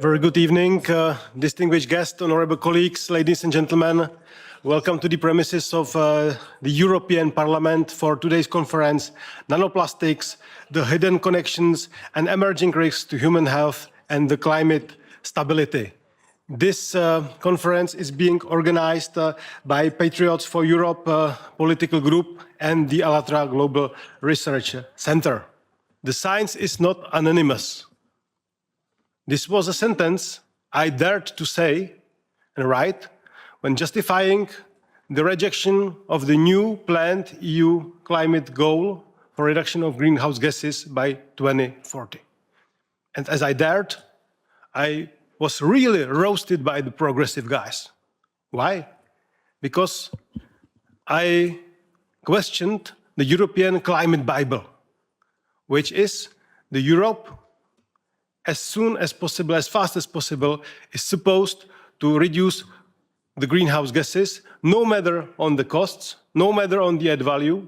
Very good evening, distinguished guests, honorable colleagues, ladies and gentlemen. Welcome to the premises of the European Parliament for today's conference, Nanoplastics, the hidden connections and emerging risks to human health and the climate stability. This conference is being organized by Patriots for Europe political group and the ALLATRA Global Research Center. The science is not anonymous. This was a sentence I dared to say and write when justifying the rejection of the new planned EU climate goal for reduction of greenhouse gases by 2040. And as I dared, I was really roasted by the progressive guys. Why? Because I questioned the European Climate Bible, which is the Europe as soon as possible, as fast as possible, is supposed to reduce the greenhouse gases, no matter on the costs, no matter on the add value,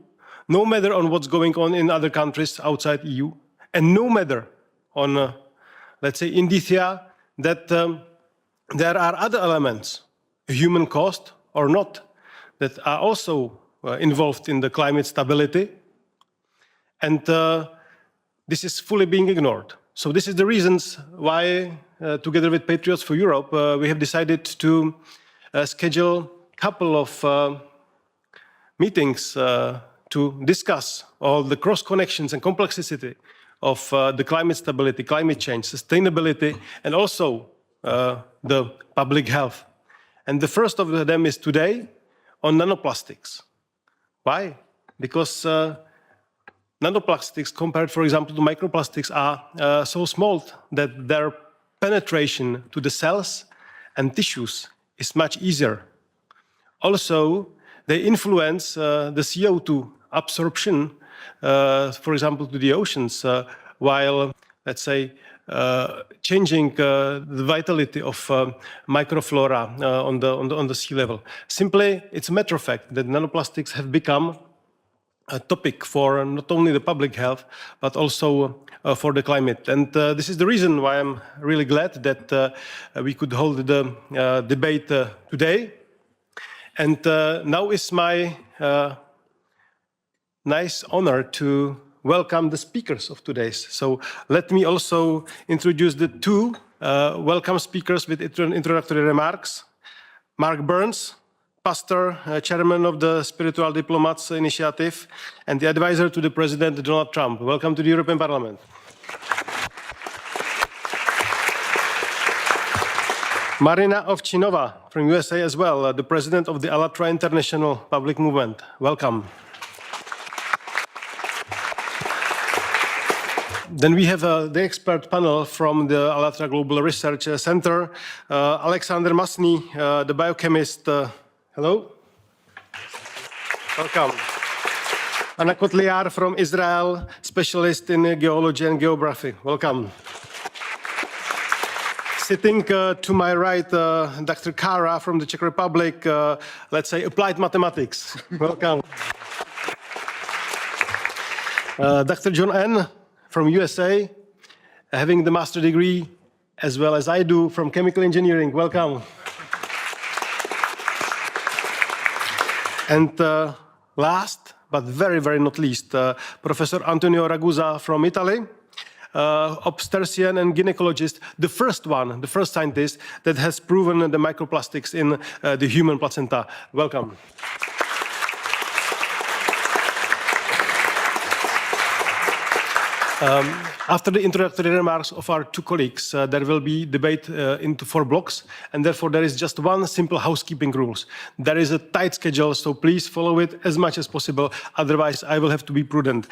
no matter on what's going on in other countries outside EU, and no matter on, let's say, indicia that there are other elements, human cost or not, that are also involved in the climate stability. And this is fully being ignored. So this is the reasons why, together with Patriots for Europe, we have decided to schedule a couple of meetings to discuss all the cross connections and complexity of the climate stability, climate change, sustainability, and also the public health. And the first of them is today on nanoplastics. Why? Because nanoplastics, compared, for example, to microplastics, are so small that their penetration to the cells and tissues is much easier. Also, they influence the CO2 absorption, for example, to the oceans, while, let's say, changing the vitality of microflora on the sea level. Simply, it's a matter of fact that nanoplastics have become a topic for not only the public health, but also for the climate. And this is the reason why I'm really glad that we could hold the debate today. And now is my nice honor to welcome the speakers of today's. So let me also introduce the two welcome speakers with introductory remarks. Mark Burns, pastor, chairman of the Spiritual Diplomats Initiative, and the advisor to the President Donald Trump. Welcome to the European Parliament. Marina Ovchinova from USA as well, the president of the ALLATRA International Public Movement. Welcome. Then we have the expert panel from the ALLATRA Global Research Center. Alexander Masny, the biochemist. Hello. Welcome. Anna Kotliar from Israel, specialist in geology and geography. Welcome. Sitting to my right, Dr. Kara from the Czech Republic, let's say applied mathematics. Welcome. Dr. John N. from USA, having the master degree, as well as I do, from chemical engineering. Welcome. And last, but very, very not least, Professor Antonio Ragusa from Italy, obstetrician and gynecologist, the first scientist that has proven the microplastics in the human placenta. Welcome. After the introductory remarks of our two colleagues, there will be debate into 4 blocks, and therefore there is just one simple housekeeping rules. There is a tight schedule, so please follow it as much as possible, otherwise I will have to be prudent.